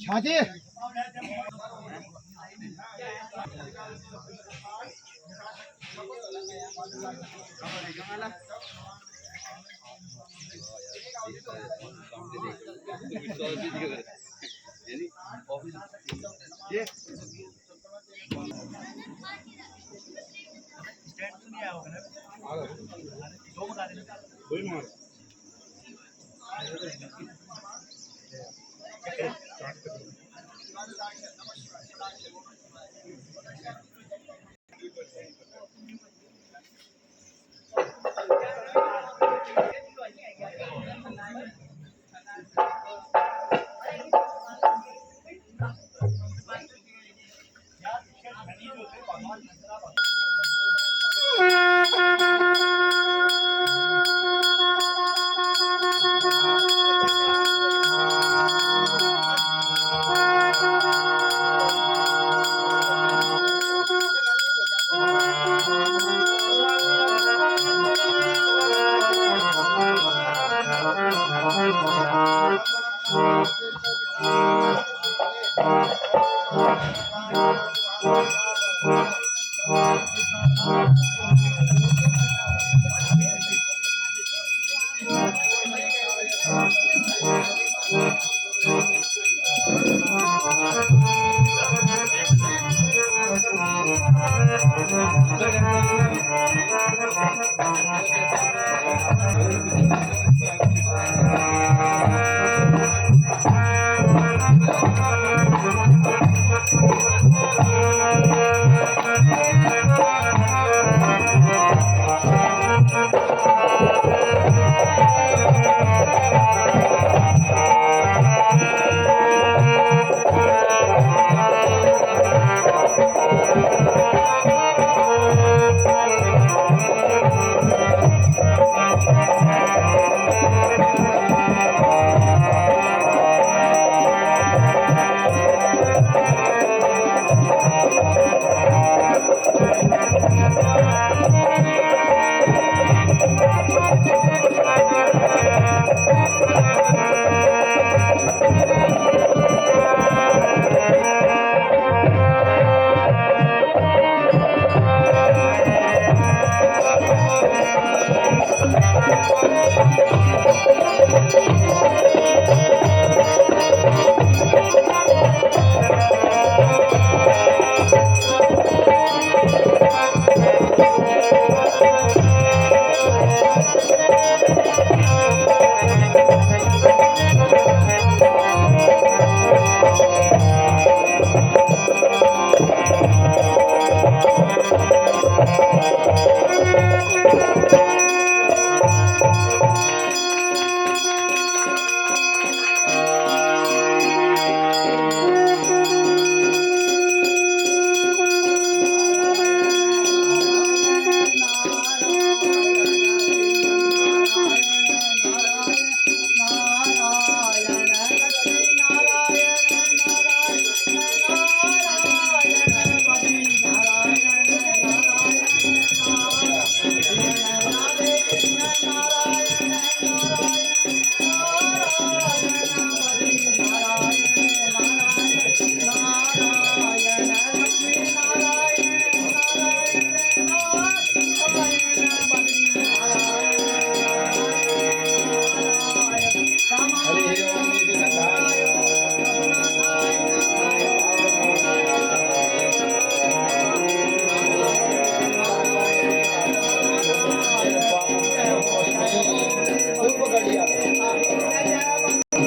छाती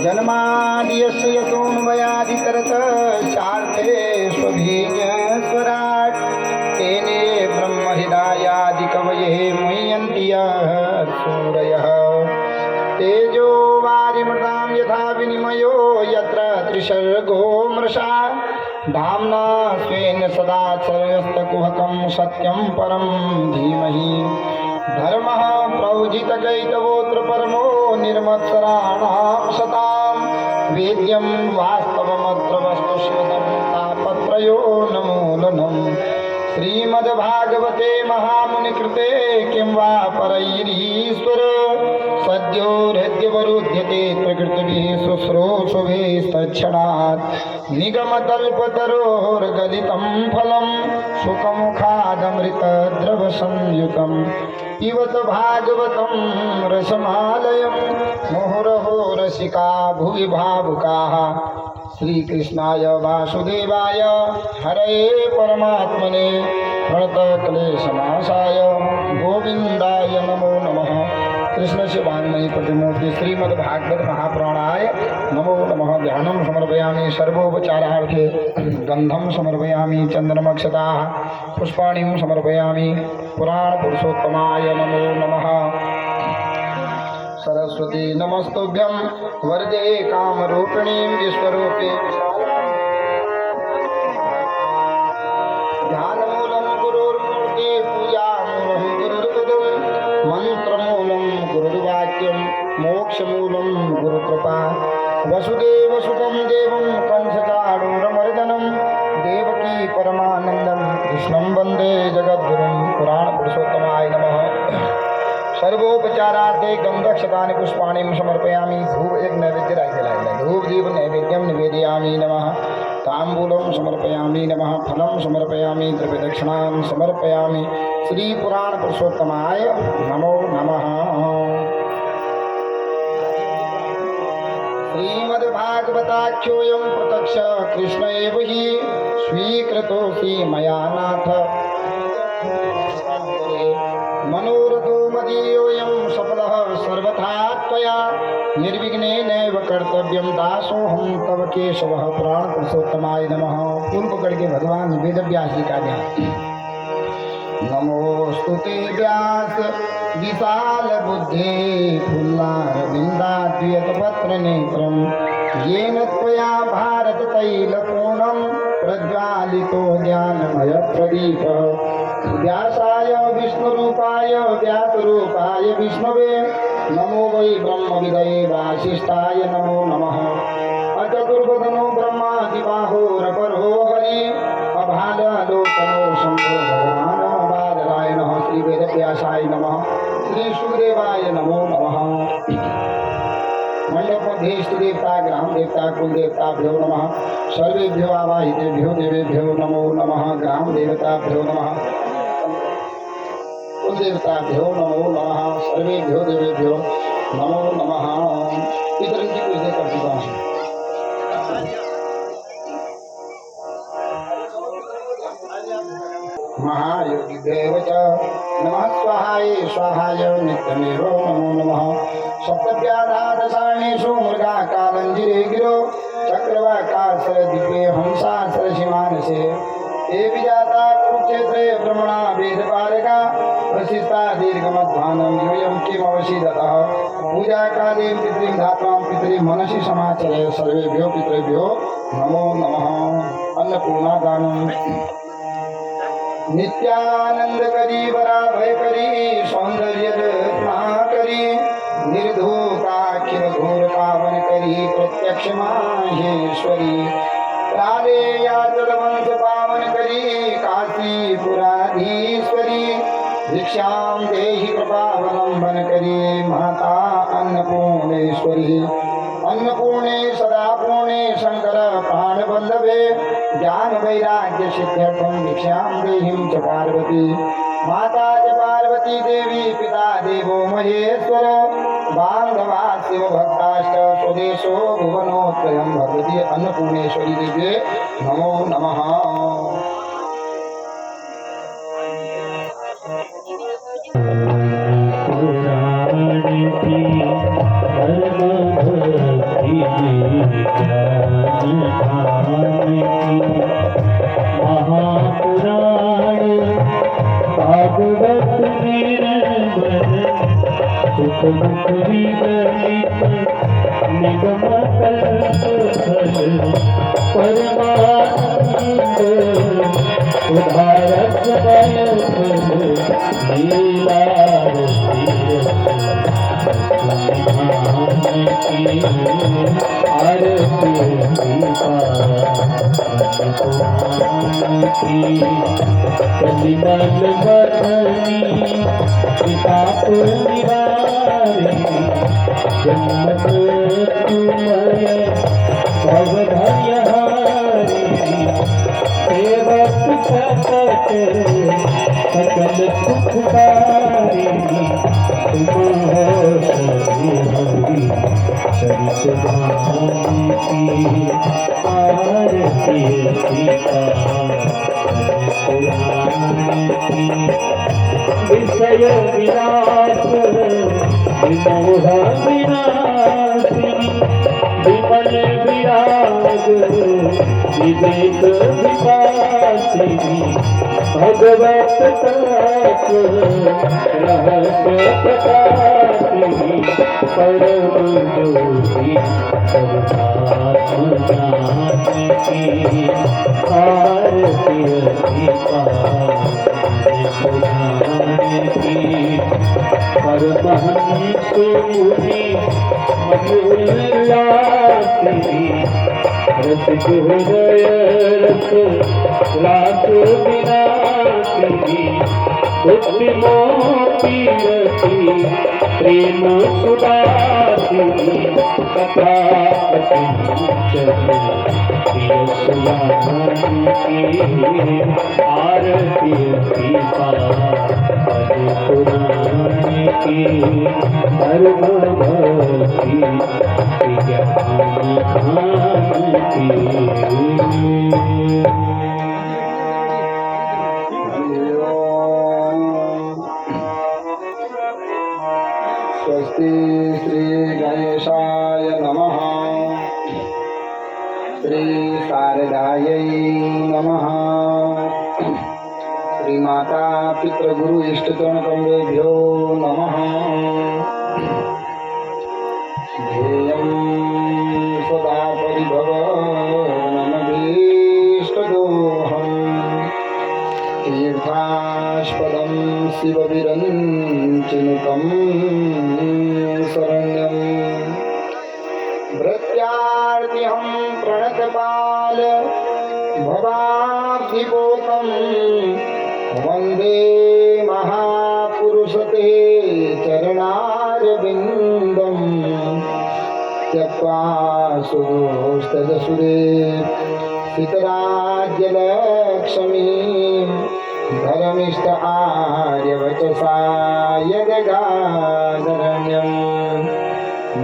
जन्माद्यस्य यतोऽन्वयादितरत शार्थे स्वभिज्ञस्वराट् तेने ब्रह्महृदायादिकवये मुह्यन्ति सूरयः तेजो वारिमृतां यथा विनिमयो यत्र त्रिसर्गो मृषा धाम्ना स्वेन सदा सर्वस्तकुहकं सत्यं परं धीमहि धर्मः प्रौजितकैतवोऽत्र परमो निर्मत्सराणां सतां वेद्यं वास्तवमत्र वस्तुस्वतं तापत्रयो नमूलनं श्रीमद्भागवते महामुनिकृते किं वा परैरीश्वर सद्यो हृद्यवरुध्यते प्रकृतिभिः शुश्रूषुभिस्तच्छणात् निगमतल्पतरोर्गलितं फलं सुखमुखादमृतद्रवसंयुतं पिबत भागवतं रसमालयं मुहुरहो रसिका भुवि भावुकाः श्रीकृष्णाय वासुदेवाय हरये परमात्मने प्रणतक्लेशनाशाय गोविन्दाय नमो नमः। कृष्ण से वाङ्मयी प्रतिमूर्ति श्रीमद्भागवत महापुराणाय नमो नमः। ध्यानं समर्पयामि सर्वोपचारार्थे गन्धं समर्पयामि चन्दनमक्षताः पुष्पाणिं समर्पयामि पुराणपुरुषोत्तमाय नमो नमः। सरस्वती नमस्तुभ्यं वरदे कामरूपिणीं विश्वरूपे ध्यानमूलं गुरुर्मूर्ति पूजामूलं गुरुर्पदं मन्त्रमूलं गुरुर्वाक्यं मोक्षमूलं गुरुकृपा वसुदेवसुतं देवं कंसचाणूरमर्दनं देवकी परमानन्दं कृष्णं वन्दे जगद्गुरुं पुराणपुरुषोत्तमाय नमः। सर्वोपचारार्थे गन्धक्षतानि पुष्पाणिं समर्पयामि। धूप एक नैवेद्य राखिलाय धूप दीप नैवेद्यं निवेदयामि नमः। ताम्बूलं समर्पयामि नमः। फलं समर्पयामि द्रव्यदक्षिणां समर्पयामि। श्रीपुराणपुरुषोत्तमाय नमो नमः। श्रीमद्भागवताख्योऽयं प्रत्यक्ष कृष्ण एव हि स्वीकृतोऽसि मया नाथ मनोरथो मदीयोऽयं सफलः सर्वथा त्वया निर्विघ्नेनैव कर्तव्यं दासोऽहं तव केशवः। पुराण पुरुषोत्तमाय नमः। फूल पकड़ के भगवान वेदव्यास जी का ध्यान। नमोस्तु ते व्यास विशाल बुद्धे फुल्लारविन्दाद्यतपत्र नेत्रं येन त्वया भारत तैलपूर्णं प्रज्वालितो ज्ञानमय प्रदीप। व्यासाय विष्णुरूपाय व्यासरूपाय विष्णवे नमो वै ब्रह्मविदये वासिष्ठाय नमो नमः। अचतुर्वदनो ब्रह्मादिबाहोरपरो हरि अभाललोचनो शम्भो भगवान् बादरायणः। श्रीवेदव्यासाय नमः। श्रीसुखदेवाय नमो नमः। मंडप मध्ये इष्ट देवता ग्राम देवता कुल देवताभ्यो नमः। सर्वेभ्यो आवाहितेभ्यो देवेभ्यो नमो नमः। ग्राम देवताभ्यो नमः। कुल देवताभ्यो नमो नमः। सर्वेभ्यो देवेभ्यो नमो नमः। पितृ की पूजा कर चुका हूँ। महायोगिभ्येव च नमः। स्वाहाय स्वाहाय नित्यमेव नमो नमः। सप्तव्याधादशार्णेषु मृगा कालञ्जिरे गिरो चक्रवाकासर दिव्ये हंसा सरसिमानसे ते विजाता कुरुक्षेत्रे भ्रमणा वेदपारका प्रशिष्टा दीर्घमध्वानं यूयं किमवशिदतः। पूजाकाले पितॄं धात्वां पितॄं मनसि समाचरे सर्वेभ्यो पितृभ्यो नमो नमः। अन्नपूर्णादानं नित्यानंद करी बरा भय करी सौंदर्य रत्नाकरी निर्धूताखिल घोर पावन करी प्रत्यक्ष माहेश्वरी प्राणे याचल वंश पावन करी काशीपुराधीश्वरी भिक्षां देहि कृपावलंबन करी माता अन्नपूर्णेश्वरी। अन्नपूर्णे सदा पूर्णे शंकर प्राणबंधवे ज्ञान वैराग्य सिद्ध्यर्थं भिक्षां देहिं च पार्वती। माता च पार्वती देवी पिता देवो महेश्वर बांधवा शिव भक्ताश्च स्वदेशो भुवनोत्रयं भगवती अन्नपूर्णेश्वरी देव्ये नमो नमः। महापुराण भागवत निर्मल सुखमुख विगलित निगम कल्पफल परमानंद उदारक भयफल लीला आरती विमल बदनी विताप निवारे जन्म मृत्युमय भवभयहारी सेवक सतत सकल सुखदारी तुम हो हरि चरित भानी की आरती सीता विषय विलास विमोह विनाशिनी विमल विराग विवेक विकासिनी भगवत तत्व रहस्य प्रकाशिनी परम ज्योति सर्वात्म जानकी आरती परमहंस मुनि मधुल्लासिनी रस हृदय रस रास विनाशिनी बुद्धि मोती रति प्रेम सुदासिनी कथा आरती सीता पुराण की सर्वभक्ति स्वस्ति श्री गणेशाय नमः श्री शारदायै नमः श्री माता पितृगुरु इष्टतमकम्बेभ्यो नमः ध्येयं सदा परिभवनमभीष्टदोहम् तीर्थास्पदं शिवविरञ्चिनुतं शरण्यं भृत्यार्तिहं प्रणतपाल भवाब्धिपोतं वन्दे महापुरुषते चरणारविन्दं त्यक्त्वा सुदोस्तदसुरे सितराज्यलक्ष्मीं धर्मिष्ठ आर्यवचसा यदगादरण्यं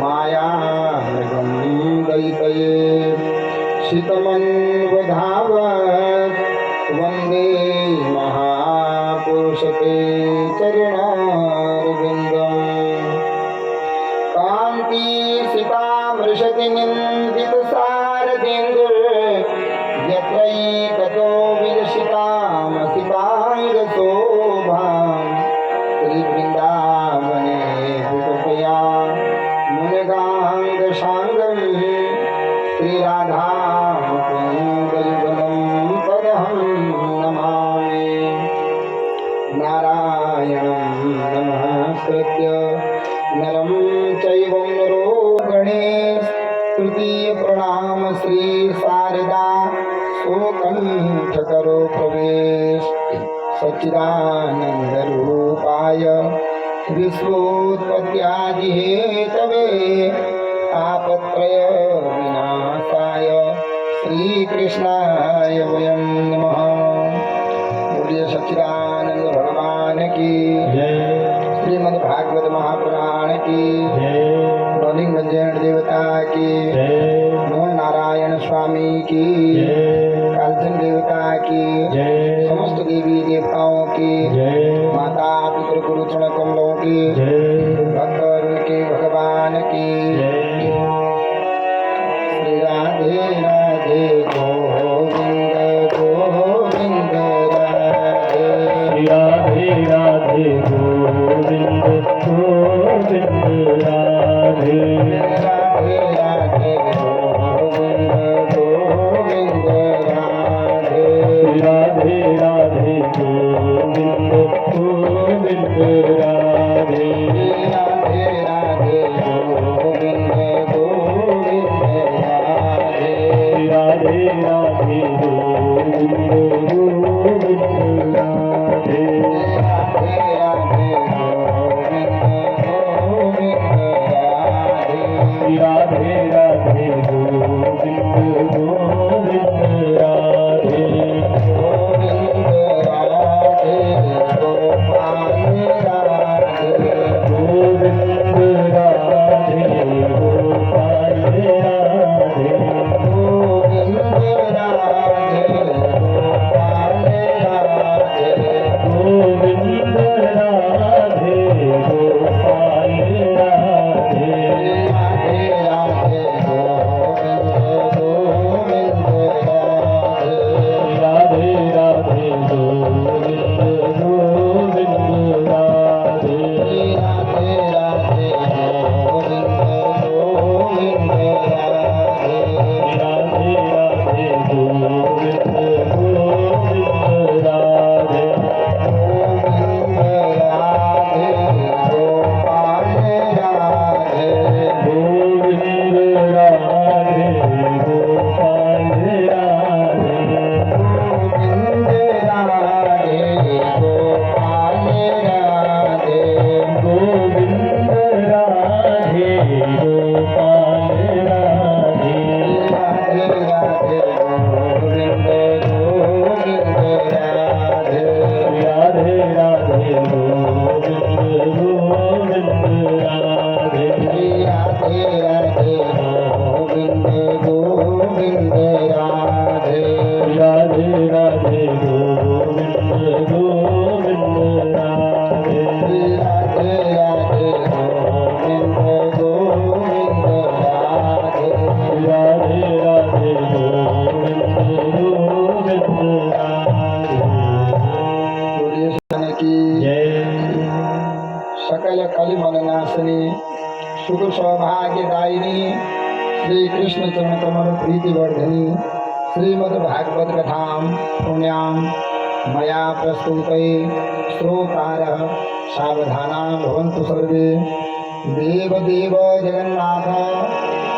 मायामृगं दयितये शितमन्वधावत् वन्दे महापुरुषते चरणारविन्दम् कान्ति सीतामृषति निन्दितसारथेन्दुर् यत्रैकतो विलसितामसिताङ्गशोभां श्रीवृन्दावने कृपया मुनगाङ्गशाङ्गं श्रीराधामुकुन्दयुगलं पदहं नमामि नारायणं नमस्कृत्य नरं चैव नरोगणेश तृतीय प्रणाम श्री शारदा सोकंठकरो प्रवेश सच्चिदानंदरूपाय विश्वोत्पत्त्यादिहेतवे तापत्रय विनाशाय श्रीकृष्णाय वयं नमः। बोलिए सच्चिदानंद भगवान की श्रीमद्भागवत महापुराण की लिंगंजन देवता की मोहन नारायण स्वामी की कालचंद देवता की समस्त देवी देवताओं की माता पितृ गुरु चरण कमलों की भक्त के भगवान की श्री राधे राधे गोविंद गोविंद राधे राधे राधे गोविंद गोविंद राधे राधे राधे गोविंद गोविंद राधे राधे राधे गोविंद गोविंद राधे भगवान की जय सकल कलिमल नाशिनी सुख सौभाग्यदायिनी श्री कृष्ण चरण कमल प्रीति वर्धनी श्रीमद् भागवत कथाम पुण्याम मया प्रस्तुते श्रोतारः सावधाना भवन्तु सर्वे। देव देव जगन्नाथ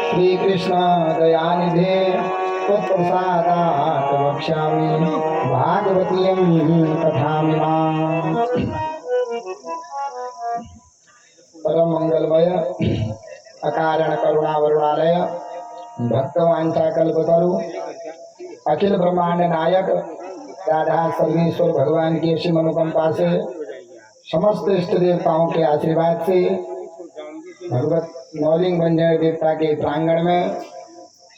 श्री कृष्ण दयानिधे तत्प्रसादात् वक्ष्यामि भागवतीयं कथामिमाम्। परम मंगलमय अकारण करुणा वरुणालय भक्तवांछा कल्पतरु अखिल ब्रह्मांड नायक राधा सर्वेश्वर भगवान की ऐसी मनोकंपा से समस्त इष्ट देवताओं के आशीर्वाद से भगवत मौलिंग मंजन देवता के प्रांगण में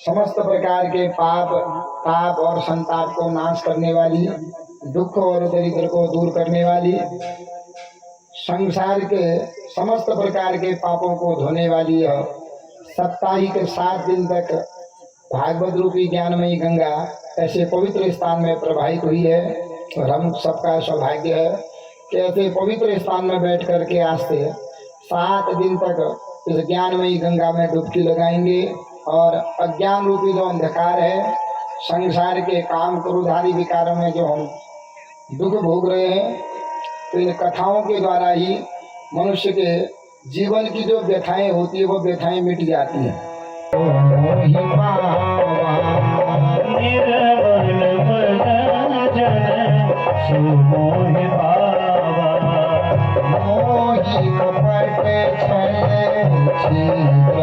समस्त प्रकार के पाप ताप और संताप को नाश करने वाली दुख और दरिद्र को दूर करने वाली संसार के समस्त प्रकार के पापों को धोने वाली यह साप्ताहिक 7 दिन तक भागवत रूपी ज्ञानमयी गंगा ऐसे पवित्र स्थान में प्रवाहित हुई है और हम सबका सौभाग्य है कि ऐसे पवित्र स्थान में बैठ कर के आज से 7 दिन तक इस ज्ञानमयी गंगा में डुबकी लगाएंगे और अज्ञान रूपी जो अंधकार है संसार के काम क्रोधादि विकारों में जो हम दुख भोग रहे हैं तो इन कथाओं के द्वारा ही मनुष्य के जीवन की जो व्यथाएं होती है वो व्यथाएं मिट जाती हैं। निर्मल मन जन सुमोहि पावा मोहि कपट छल छिद्र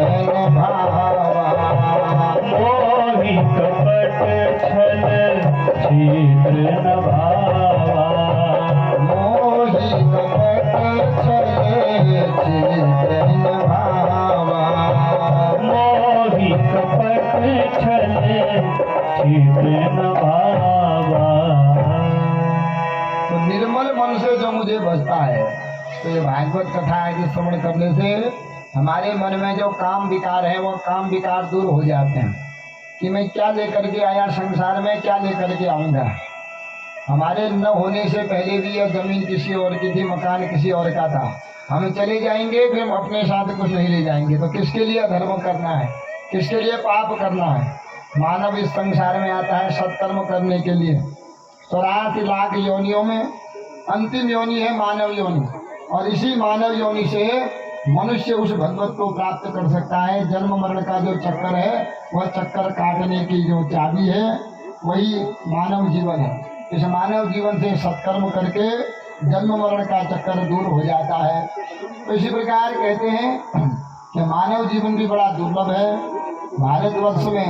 भावा मोहि कपट छल छिद्र न भावा मोहि कपट छल छिद्र भावा मोहि कपट छल छिद्र न भावा। तो निर्मल मन से जो मुझे बचता है तो ये भागवत कथा के श्रवण करने से हमारे मन में जो काम विकार है वो काम विकार दूर हो जाते हैं कि मैं क्या लेकर के आया संसार में, क्या लेकर के आऊँगा। हमारे न होने से पहले भी यह जमीन किसी और की थी, मकान किसी और का था। हम चले जाएंगे फिर हम अपने साथ कुछ नहीं ले जाएंगे। तो किसके लिए धर्म करना है, किसके लिए पाप करना है। मानव इस संसार में आता है सत्कर्म करने के लिए। 84 लाख योनियों में अंतिम योनि है मानव योनि और इसी मानव योनि से मनुष्य उस भगवत को प्राप्त कर सकता है। जन्म मरण का जो चक्कर है वह चक्कर काटने की जो चाबी है वही मानव जीवन है। इस मानव जीवन से सत्कर्म करके जन्म मरण का चक्कर दूर हो जाता है। तो इसी प्रकार कहते हैं कि मानव जीवन भी बड़ा दुर्लभ है। भारतवर्ष में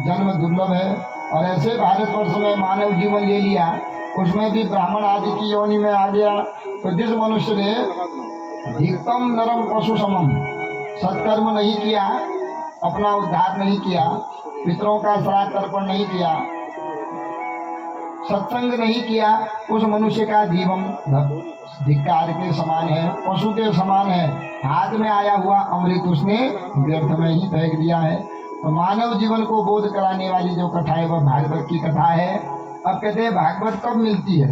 जन्म दुर्लभ है और ऐसे भारतवर्ष में मानव जीवन ले लिया, उसमें भी ब्राह्मण आदि की योनि में आ गया। तो जिस मनुष्य ने अधिकतम नरम पशु समम सत्कर्म नहीं किया, अपना उद्धार नहीं किया, पितरों का श्राद्ध तर्पण नहीं किया, सत्संग नहीं किया, उस मनुष्य का जीवन धिक्कार के समान है, पशु के समान है। हाथ में आया हुआ अमृत उसने व्यर्थ में ही फेंक दिया है। तो मानव जीवन को बोध कराने वाली जो कथा है वह भागवत की कथा है। अब कहते हैं भागवत कब मिलती है,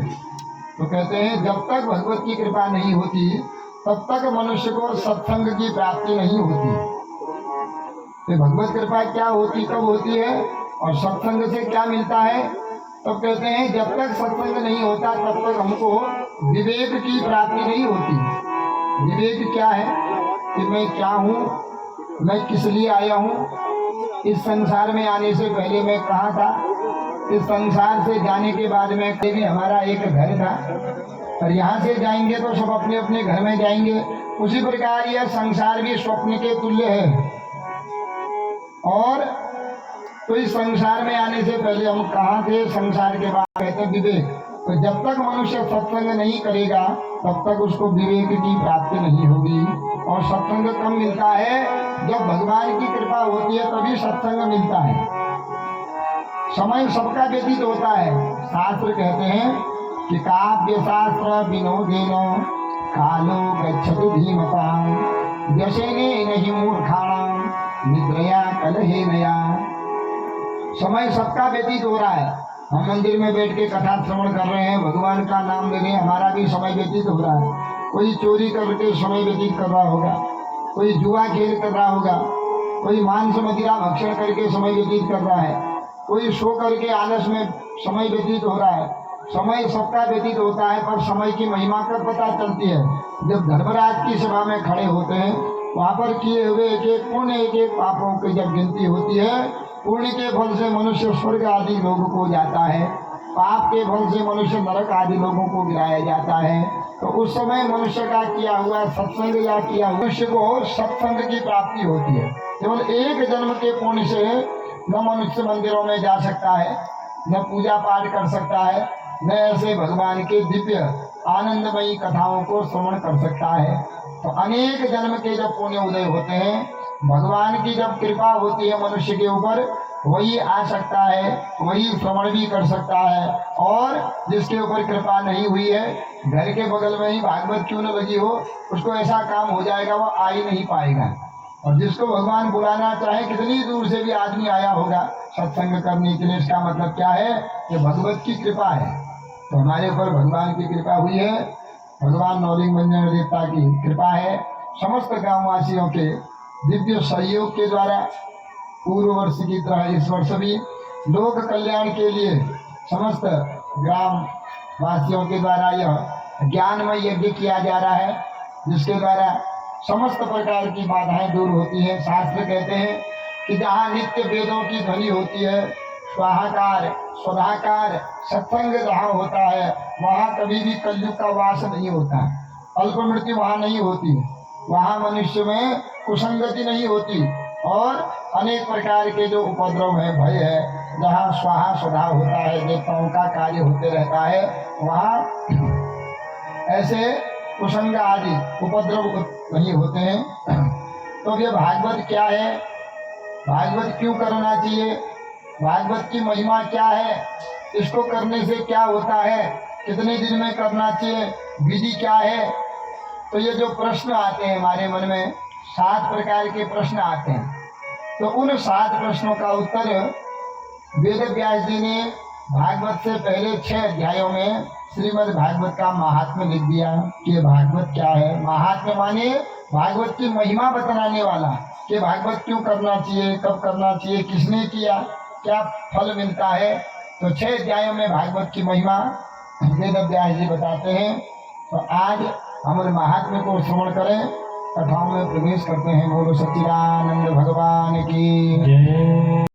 तो कहते हैं जब तक भगवत की कृपा नहीं होती तब तक मनुष्य को सत्संग की प्राप्ति नहीं होती। तो भगवत कृपा क्या होती, कब होती है और सत्संग से क्या मिलता है। तो कहते हैं जब तक सत्संग नहीं होता तब तक हमको विवेक की प्राप्ति नहीं होती। विवेक क्या है कि मैं क्या हूँ, मैं किस लिए आया हूँ, इस संसार में आने से पहले मैं कहाँ था, इस संसार से जाने के बाद में भी हमारा एक घर था और यहाँ से जाएंगे तो सब अपने अपने घर में जाएंगे। उसी प्रकार यह संसार भी स्वप्न के तुल्य है। और तो इस संसार में आने से पहले हम कहाँ थे, संसार के बाद कहते विवेक। तो जब तक मनुष्य सत्संग नहीं करेगा तब तक उसको विवेक की प्राप्ति नहीं होगी। और सत्संग कब मिलता है, जब भगवान की कृपा होती है तभी सत्संग मिलता है। समय सबका व्यतीत होता है। शास्त्र कहते हैं कि काव्य शास्त्र विनोदेन कालो गच्छति धीमतां व्यसने नहीं मूर्खाणां निद्रया कलहेनया। समय सबका व्यतीत हो रहा है, हम मंदिर में बैठ के कथा श्रवण कर रहे हैं, भगवान का नाम ले रहे हैं, हमारा भी समय व्यतीत हो रहा है। कोई चोरी करके समय व्यतीत कर रहा होगा, कोई जुआ खेल कर रहा होगा, कोई मांस मदिरा भक्षण करके समय व्यतीत कर रहा है, कोई सो करके आलस में समय व्यतीत हो रहा है। समय सबका व्यतीत होता है, पर समय की महिमा कब पता चलती है? जब धर्मराज की सभा में खड़े होते हैं, वहाँ पर किए हुए एक एक पुण्य, एक एक पापों की जब गिनती होती है, पुण्य के फल से मनुष्य स्वर्ग आदि लोगों को जाता है, पाप के फल से मनुष्य नरक आदि लोगों को गिराया जाता है। तो उस समय मनुष्य का किया हुआ सत्संग या किया हुआ मनुष्य को सत्संग की प्राप्ति होती है। केवल एक जन्म के पुण्य से न मनुष्य मंदिरों में जा सकता है, न पूजा पाठ कर सकता है, न ऐसे भगवान के दिव्य आनंदमयी कथाओं को श्रवण कर सकता है। तो अनेक जन्म के जब पुण्य उदय होते हैं, भगवान की जब कृपा होती है मनुष्य के ऊपर, वही आ सकता है, वही श्रवण भी कर सकता है। और जिसके ऊपर कृपा नहीं हुई है, घर के बगल में ही भागवत क्यों न लगी हो, उसको ऐसा काम हो जाएगा, वो आ ही नहीं पाएगा। और जिसको भगवान बुलाना चाहे, कितनी दूर से भी आदमी आया होगा सत्संग करने के लिए, इसका मतलब क्या है कि भगवत की कृपा है। तो हमारे ऊपर भगवान की कृपा हुई है, भगवान नौलिंग मंजन देवता की कृपा है, समस्त ग्रामवासियों के दिव्य सहयोग के द्वारा पूर्व वर्ष की तरह इस वर्ष भी लोक कल्याण के लिए समस्त ग्राम वासियों के द्वारा यह ज्ञानमय यज्ञ किया जा रहा है, जिसके द्वारा समस्त प्रकार की बाधाएं दूर होती हैं। शास्त्र कहते हैं कि जहाँ नित्य वेदों की ध्वनि होती है, स्वाहाकार स्वधाकार सत्संग जहाँ होता है, वहाँ कभी भी कलयुग का वास नहीं होता, अल्प मृत्यु वहाँ नहीं होती, वहाँ मनुष्य में कुसंगति नहीं होती, और अनेक प्रकार के जो उपद्रव है, भय है, जहाँ स्वाहा स्वधा होता है, देवताओं का कार्य होते रहता है, वहाँ ऐसे कुसंग आदि उपद्रव नहीं होते हैं। तो ये भागवत क्या है, भागवत क्यों करना चाहिए, भागवत की महिमा क्या है, इसको करने से क्या होता है, कितने दिन में करना चाहिए, विधि क्या है। तो ये जो प्रश्न आते हैं हमारे मन में, 7 प्रकार के प्रश्न आते हैं। तो उन 7 प्रश्नों का उत्तर वेद व्यास जी ने भागवत से पहले 6 अध्यायों में श्रीमद् भागवत का महात्म्य लिख दिया कि भागवत क्या है। महात्म्य माने भागवत की महिमा बतलाने वाला, कि भागवत क्यों करना चाहिए, कब करना चाहिए, किसने किया, क्या फल मिलता है। तो 6 अध्यायों में भागवत की महिमा वेद व्यास जी बताते हैं। तो आज हम उन महात्म्य को श्रवण करें, कथाओं में प्रवेश करते हैं। बोलो सच्चिदानंद भगवान की जय।